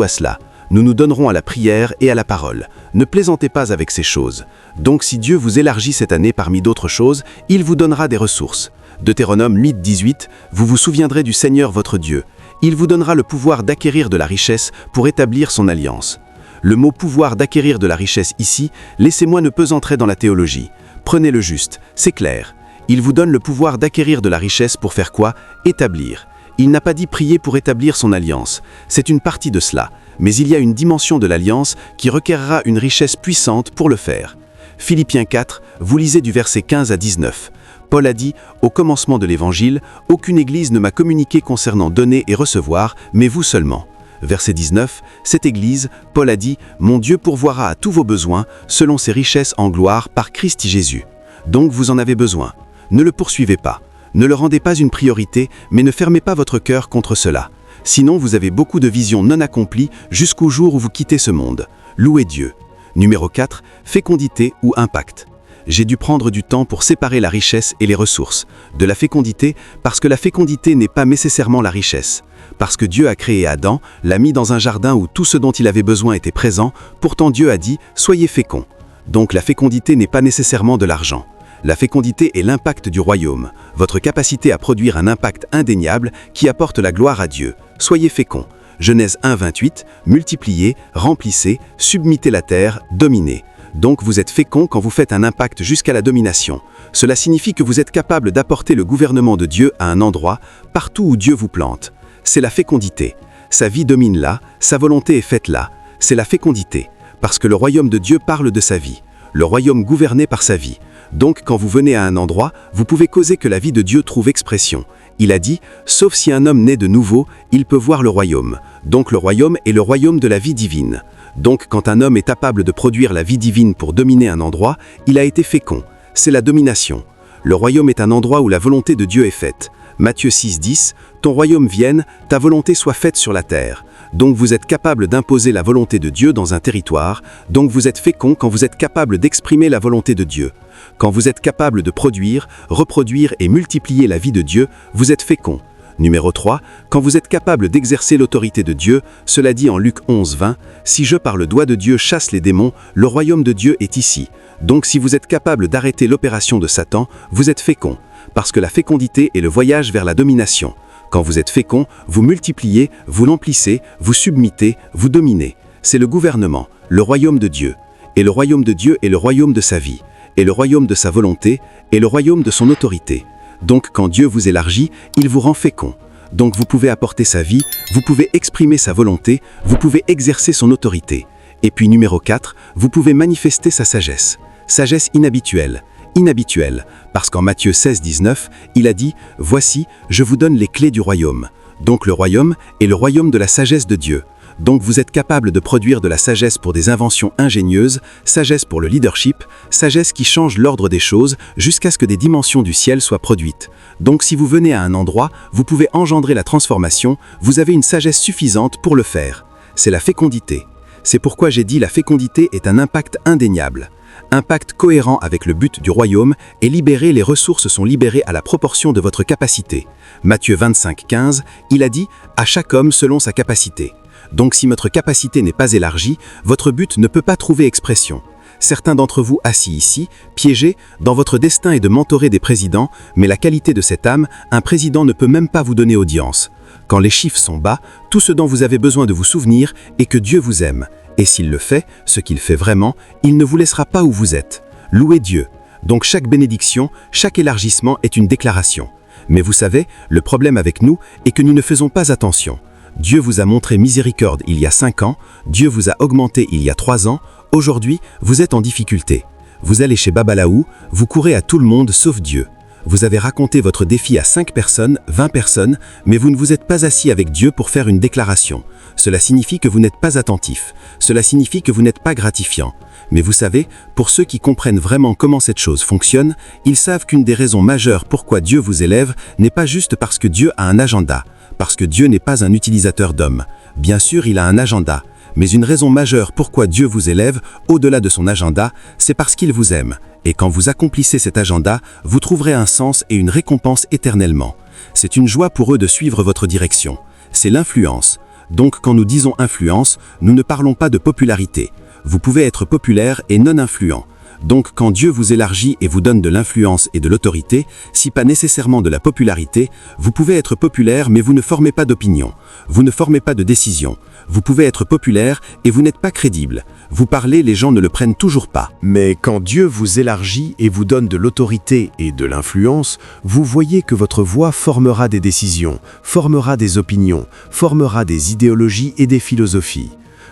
à cela. Nous nous donnerons à la prière et à la parole. Ne plaisantez pas avec ces choses. Donc si Dieu vous élargit cette année parmi d'autres choses, il vous donnera des ressources. Deutéronome 8, 18, vous vous souviendrez du Seigneur votre Dieu. Il vous donnera le pouvoir d'acquérir de la richesse pour établir son alliance. Le mot pouvoir d'acquérir de la richesse ici, laissez-moi ne pesantrer dans la théologie. Prenez le juste, c'est clair. Il vous donne le pouvoir d'acquérir de la richesse pour faire quoi ? Établir. Il n'a pas dit prier pour établir son alliance. C'est une partie de cela. Mais il y a une dimension de l'alliance qui requerra une richesse puissante pour le faire. Philippiens 4, vous lisez du verset 15 à 19. Paul a dit, au commencement de l'Évangile, « Aucune église ne m'a communiqué concernant donner et recevoir, mais vous seulement. » Verset 19, cette église, Paul a dit, « Mon Dieu pourvoira à tous vos besoins, selon ses richesses en gloire par Christ Jésus. » Donc vous en avez besoin. Ne le poursuivez pas. Ne le rendez pas une priorité, mais ne fermez pas votre cœur contre cela. Sinon, vous avez beaucoup de visions non accomplies jusqu'au jour où vous quittez ce monde. Louez Dieu. Numéro 4, fécondité ou impact. J'ai dû prendre du temps pour séparer la richesse et les ressources. De la fécondité, parce que la fécondité n'est pas nécessairement la richesse. Parce que Dieu a créé Adam, l'a mis dans un jardin où tout ce dont il avait besoin était présent, pourtant Dieu a dit « Soyez féconds ». Donc la fécondité n'est pas nécessairement de l'argent. La fécondité est l'impact du royaume, votre capacité à produire un impact indéniable qui apporte la gloire à Dieu. Soyez féconds. Genèse 1, 28, multipliez, remplissez, submettez la terre, dominez. Donc vous êtes fécond quand vous faites un impact jusqu'à la domination. Cela signifie que vous êtes capable d'apporter le gouvernement de Dieu à un endroit, partout où Dieu vous plante. C'est la fécondité. Sa vie domine là, sa volonté est faite là. C'est la fécondité. Parce que le royaume de Dieu parle de sa vie. Le royaume gouverné par sa vie. Donc quand vous venez à un endroit, vous pouvez causer que la vie de Dieu trouve expression. Il a dit, sauf si un homme naît de nouveau, il peut voir le royaume. Donc le royaume est le royaume de la vie divine. Donc quand un homme est capable de produire la vie divine pour dominer un endroit, il a été fécond. C'est la domination. Le royaume est un endroit où la volonté de Dieu est faite. Matthieu 6, 10, ton royaume vienne, ta volonté soit faite sur la terre. Donc vous êtes capable d'imposer la volonté de Dieu dans un territoire, donc vous êtes fécond quand vous êtes capable d'exprimer la volonté de Dieu. Quand vous êtes capable de produire, reproduire et multiplier la vie de Dieu, vous êtes fécond. Numéro 3, quand vous êtes capable d'exercer l'autorité de Dieu, cela dit en Luc 11, 20, si je par le doigt de Dieu chasse les démons, le royaume de Dieu est ici. Donc si vous êtes capable d'arrêter l'opération de Satan, vous êtes fécond. Parce que la fécondité est le voyage vers la domination. Quand vous êtes fécond, vous multipliez, vous l'emplissez, vous submettez, vous dominez. C'est le gouvernement, le royaume de Dieu. Et le royaume de Dieu est le royaume de sa vie, et le royaume de sa volonté, et le royaume de son autorité. Donc quand Dieu vous élargit, il vous rend fécond. Donc vous pouvez apporter sa vie, vous pouvez exprimer sa volonté, vous pouvez exercer son autorité. Et puis numéro 4, vous pouvez manifester sa sagesse. Sagesse inhabituelle. Inhabituelle, parce qu'en Matthieu 16, 19, il a dit « Voici, je vous donne les clés du royaume ». Donc le royaume est le royaume de la sagesse de Dieu. Donc vous êtes capable de produire de la sagesse pour des inventions ingénieuses, sagesse pour le leadership, sagesse qui change l'ordre des choses jusqu'à ce que des dimensions du ciel soient produites. Donc si vous venez à un endroit, vous pouvez engendrer la transformation, vous avez une sagesse suffisante pour le faire. C'est la fécondité. C'est pourquoi j'ai dit la fécondité est un impact indéniable. Impact cohérent avec le but du royaume et libérer les ressources sont libérées à la proportion de votre capacité. Matthieu 25, 15, il a dit « à chaque homme selon sa capacité ». Donc si votre capacité n'est pas élargie, votre but ne peut pas trouver expression. Certains d'entre vous assis ici, piégés, dans votre destin est de mentorer des présidents, mais la qualité de cette âme, un président ne peut même pas vous donner audience. Quand les chiffres sont bas, tout ce dont vous avez besoin de vous souvenir est que Dieu vous aime. Et s'il le fait, ce qu'il fait vraiment, il ne vous laissera pas où vous êtes. Louez Dieu. Donc chaque bénédiction, chaque élargissement est une déclaration. Mais vous savez, le problème avec nous est que nous ne faisons pas attention. Dieu vous a montré miséricorde il y a 5 ans, Dieu vous a augmenté il y a 3 ans, aujourd'hui, vous êtes en difficulté. Vous allez chez Babalaou, vous courez à tout le monde sauf Dieu. Vous avez raconté votre défi à 5 personnes, 20 personnes, mais vous ne vous êtes pas assis avec Dieu pour faire une déclaration. Cela signifie que vous n'êtes pas attentif. Cela signifie que vous n'êtes pas gratifiant. Mais vous savez, pour ceux qui comprennent vraiment comment cette chose fonctionne, ils savent qu'une des raisons majeures pourquoi Dieu vous élève n'est pas juste parce que Dieu a un agenda, parce que Dieu n'est pas un utilisateur d'hommes. Bien sûr, il a un agenda. Mais une raison majeure pourquoi Dieu vous élève, au-delà de son agenda, c'est parce qu'il vous aime. Et quand vous accomplissez cet agenda, vous trouverez un sens et une récompense éternellement. C'est une joie pour eux de suivre votre direction. C'est l'influence. Donc quand nous disons influence, nous ne parlons pas de popularité. Vous pouvez être populaire et non influent. Donc quand Dieu vous élargit et vous donne de l'influence et de l'autorité, si pas nécessairement de la popularité, vous pouvez être populaire mais vous ne formez pas d'opinion. Vous ne formez pas de décision. Vous pouvez être populaire et vous n'êtes pas crédible. Vous parlez, les gens ne le prennent toujours pas. Mais quand Dieu vous élargit et vous donne de l'autorité et de l'influence, vous voyez que votre voix formera des décisions, formera des opinions, formera des idéologies et des philosophies.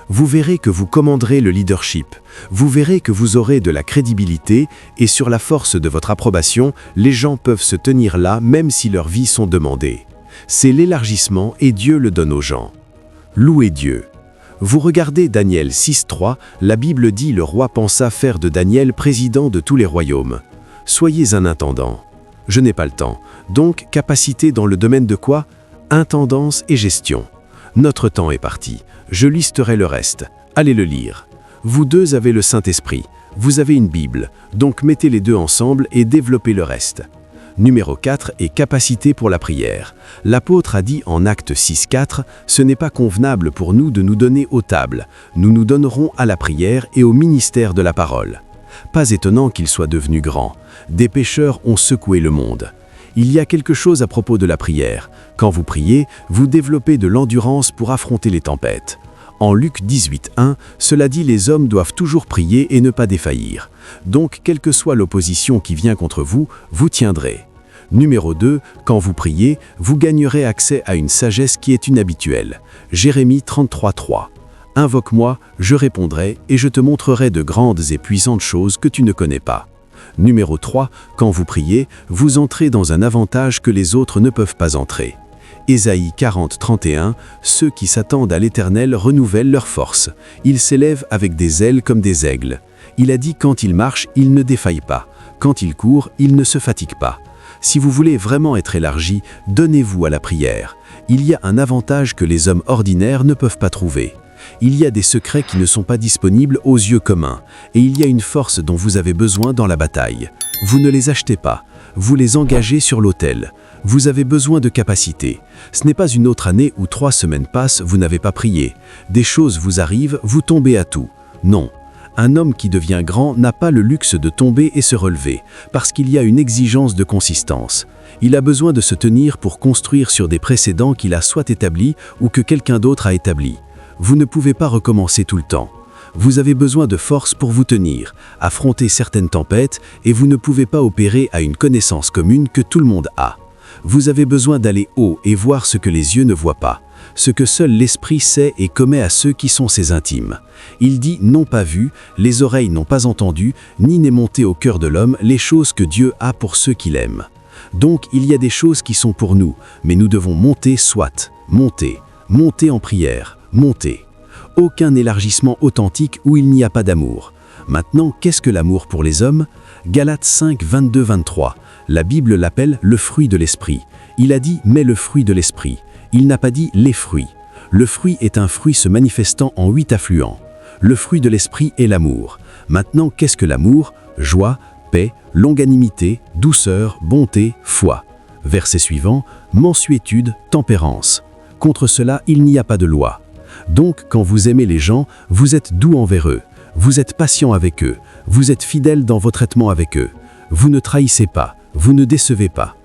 Vous verrez que vous commanderez le leadership, vous verrez que vous aurez de la crédibilité et sur la force de votre approbation, les gens peuvent se tenir là même si leurs vies sont demandées. C'est l'élargissement et Dieu le donne aux gens. Louez Dieu. Vous regardez Daniel 6.3, la Bible dit le roi pensa faire de Daniel président de tous les royaumes. Soyez un intendant. Je n'ai pas le temps. Donc, capacité dans le domaine de quoi? Intendance et gestion. Notre temps est parti. Je listerai le reste. Allez le lire. Vous deux avez le Saint-Esprit. Vous avez une Bible. Donc mettez les deux ensemble et développez le reste. Numéro 4 est capacité pour la prière. L'apôtre a dit en Acte 6.4, « Ce n'est pas convenable pour nous de nous donner aux tables. Nous nous donnerons à la prière et au ministère de la parole. » Pas étonnant qu'il soit devenu grand. Des pécheurs ont secoué le monde. Il y a quelque chose à propos de la prière. Quand vous priez, vous développez de l'endurance pour affronter les tempêtes. En Luc 18.1, cela dit les hommes doivent toujours prier et ne pas défaillir. Donc, quelle que soit l'opposition qui vient contre vous, vous tiendrez. Numéro 2, quand vous priez, vous gagnerez accès à une sagesse qui est inhabituelle. Jérémie 33.3. Invoque-moi, je répondrai et je te montrerai de grandes et puissantes choses que tu ne connais pas. Numéro 3, quand vous priez, vous entrez dans un avantage que les autres ne peuvent pas entrer. Ésaïe 40.31, ceux qui s'attendent à l'Éternel renouvellent leur force. Ils s'élèvent avec des ailes comme des aigles. Il a dit quand ils marchent, ils ne défaillent pas. Quand ils courent, ils ne se fatiguent pas. Si vous voulez vraiment être élargi, donnez-vous à la prière. Il y a un avantage que les hommes ordinaires ne peuvent pas trouver. Il y a des secrets qui ne sont pas disponibles aux yeux communs, et il y a une force dont vous avez besoin dans la bataille. Vous ne les achetez pas, vous les engagez sur l'autel. Vous avez besoin de capacité. Ce n'est pas une autre année où 3 semaines passent, vous n'avez pas prié. Des choses vous arrivent, vous tombez à tout. Non. Un homme qui devient grand n'a pas le luxe de tomber et se relever, parce qu'il y a une exigence de consistance. Il a besoin de se tenir pour construire sur des précédents qu'il a soit établis ou que quelqu'un d'autre a établis. Vous ne pouvez pas recommencer tout le temps. Vous avez besoin de force pour vous tenir, affronter certaines tempêtes, et vous ne pouvez pas opérer à une connaissance commune que tout le monde a. Vous avez besoin d'aller haut et voir ce que les yeux ne voient pas, ce que seul l'esprit sait et commet à ceux qui sont ses intimes. Il dit « n'ont pas vu, les oreilles n'ont pas entendu, ni n'est monté au cœur de l'homme les choses que Dieu a pour ceux qui l'aiment. » Donc il y a des choses qui sont pour nous, mais nous devons monter soit, monter en prière, monter. Aucun élargissement authentique où il n'y a pas d'amour. Maintenant, qu'est-ce que l'amour pour les hommes? Galates 5, 22-23. La Bible l'appelle le fruit de l'esprit. Il a dit « mais le fruit de l'esprit ». Il n'a pas dit « les fruits ». Le fruit est un fruit se manifestant en 8 affluents. Le fruit de l'esprit est l'amour. Maintenant, qu'est-ce que l'amour? Joie, paix, longanimité, douceur, bonté, foi. Verset suivant, mansuétude, tempérance. Contre cela, il n'y a pas de loi. Donc, quand vous aimez les gens, vous êtes doux envers eux. Vous êtes patient avec eux. Vous êtes fidèle dans vos traitements avec eux. Vous ne trahissez pas. Vous ne décevez pas.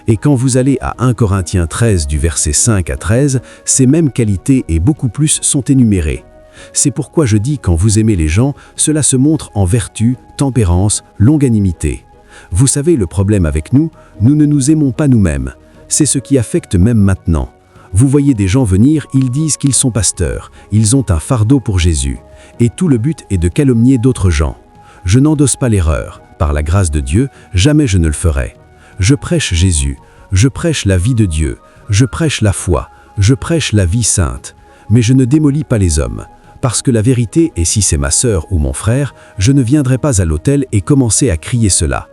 Et quand vous allez à 1 Corinthiens 13 du verset 5 à 13, ces mêmes qualités et beaucoup plus sont énumérées. C'est pourquoi je dis quand vous aimez les gens, cela se montre en vertu, tempérance, longanimité. Vous savez le problème avec nous, nous ne nous aimons pas nous-mêmes. C'est ce qui affecte même maintenant. Vous voyez des gens venir, ils disent qu'ils sont pasteurs, ils ont un fardeau pour Jésus. Et tout le but est de calomnier d'autres gens. Je n'endosse pas l'erreur. Par la grâce de Dieu, jamais je ne le ferai. Je prêche Jésus, je prêche la vie de Dieu, je prêche la foi, je prêche la vie sainte. Mais je ne démolis pas les hommes. Parce que la vérité, et si c'est ma sœur ou mon frère, je ne viendrai pas à l'autel et commencer à crier cela.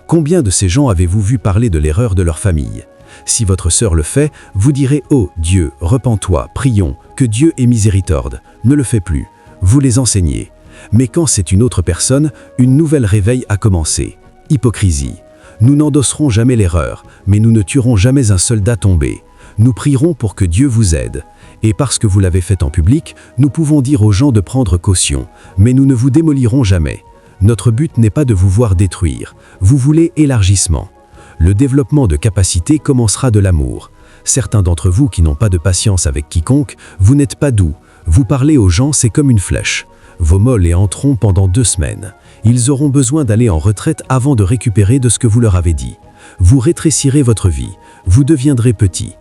Combien de ces gens avez-vous vu parler de l'erreur de leur famille? Si votre sœur le fait, vous direz « Oh Dieu, repens-toi, prions, que Dieu ait miséricorde ». Ne le fait plus. Vous les enseignez. Mais quand c'est une autre personne, une nouvelle réveil a commencé. Hypocrisie. Nous n'endosserons jamais l'erreur, mais nous ne tuerons jamais un soldat tombé. Nous prierons pour que Dieu vous aide. Et parce que vous l'avez fait en public, nous pouvons dire aux gens de prendre caution, mais nous ne vous démolirons jamais. Notre but n'est pas de vous voir détruire. Vous voulez élargissement. Le développement de capacité commencera de l'amour. Certains d'entre vous qui n'ont pas de patience avec quiconque, vous n'êtes pas doux. Vous parlez aux gens, c'est comme une flèche. Vos mots les hanteront pendant 2 semaines. Ils auront besoin d'aller en retraite avant de récupérer de ce que vous leur avez dit. Vous rétrécirez votre vie. Vous deviendrez petit.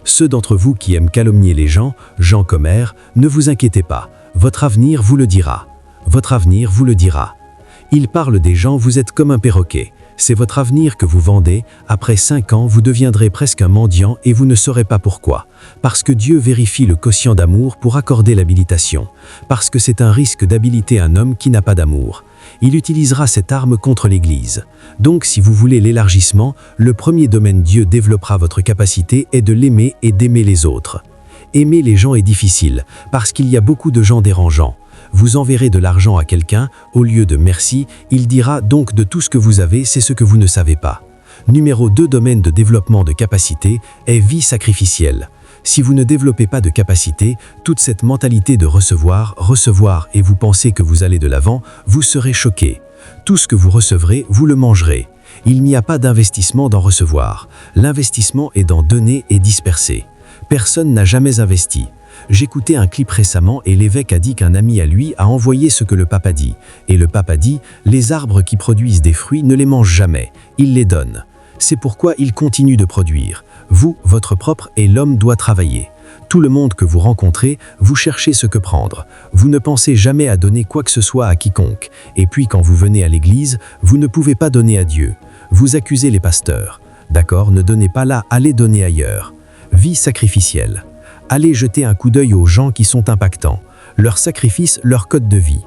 Ceux d'entre vous qui aiment calomnier les gens, Jean Commère, ne vous inquiétez pas. Votre avenir vous le dira. Votre avenir vous le dira. Il parle des gens, vous êtes comme un perroquet. C'est votre avenir que vous vendez. Après 5 ans, vous deviendrez presque un mendiant et vous ne saurez pas pourquoi. Parce que Dieu vérifie le quotient d'amour pour accorder l'habilitation. Parce que c'est un risque d'habiliter un homme qui n'a pas d'amour. Il utilisera cette arme contre l'Église. Donc, si vous voulez l'élargissement, le premier domaine Dieu développera votre capacité est de l'aimer et d'aimer les autres. Aimer les gens est difficile, parce qu'il y a beaucoup de gens dérangeants. Vous enverrez de l'argent à quelqu'un, au lieu de merci, il dira donc de tout ce que vous avez, c'est ce que vous ne savez pas. Numéro 2 domaine de développement de capacité est vie sacrificielle. Si vous ne développez pas de capacité, toute cette mentalité de recevoir et vous pensez que vous allez de l'avant, vous serez choqué. Tout ce que vous recevrez, vous le mangerez. Il n'y a pas d'investissement dans recevoir. L'investissement est dans donner et disperser. Personne n'a jamais investi. J'écoutais un clip récemment et l'évêque a dit qu'un ami à lui a envoyé ce que le pape a dit. Et le pape a dit « Les arbres qui produisent des fruits ne les mangent jamais, ils les donnent. C'est pourquoi ils continuent de produire. Vous, votre propre et l'homme doit travailler. Tout le monde que vous rencontrez, vous cherchez ce que prendre. Vous ne pensez jamais à donner quoi que ce soit à quiconque. Et puis quand vous venez à l'église, vous ne pouvez pas donner à Dieu. Vous accusez les pasteurs. D'accord, ne donnez pas là, allez donner ailleurs. Vie sacrificielle. Allez jeter un coup d'œil aux gens qui sont impactants. Leur sacrifice, leur code de vie.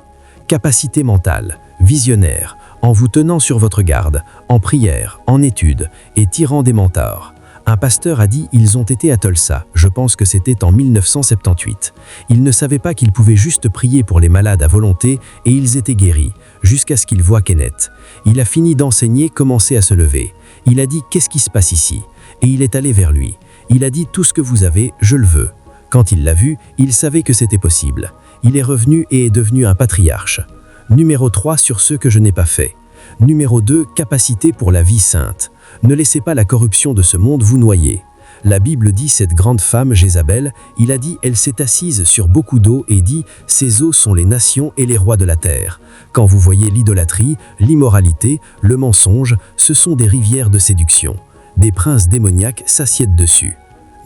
Capacité mentale, visionnaire, en vous tenant sur votre garde, en prière, en étude et tirant des mentors. Un pasteur a dit « Ils ont été à Tulsa, je pense que c'était en 1978. Ils ne savaient pas qu'ils pouvaient juste prier pour les malades à volonté et ils étaient guéris, jusqu'à ce qu'ils voient Kenneth. Il a fini d'enseigner, commencé à se lever. Il a dit « Qu'est-ce qui se passe ici ?» Et il est allé vers lui. Il a dit « Tout ce que vous avez, je le veux. » Quand il l'a vu, il savait que c'était possible. Il est revenu et est devenu un patriarche. Numéro 3 sur ce que je n'ai pas fait. Numéro 2, capacité pour la vie sainte. Ne laissez pas la corruption de ce monde vous noyer. La Bible dit cette grande femme Jézabel, il a dit elle s'est assise sur beaucoup d'eau et dit ces eaux sont les nations et les rois de la terre. Quand vous voyez l'idolâtrie, l'immoralité, le mensonge, ce sont des rivières de séduction. Des princes démoniaques s'assiedent dessus.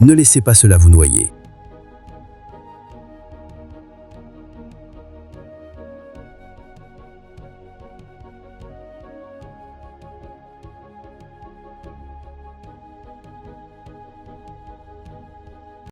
Ne laissez pas cela vous noyer.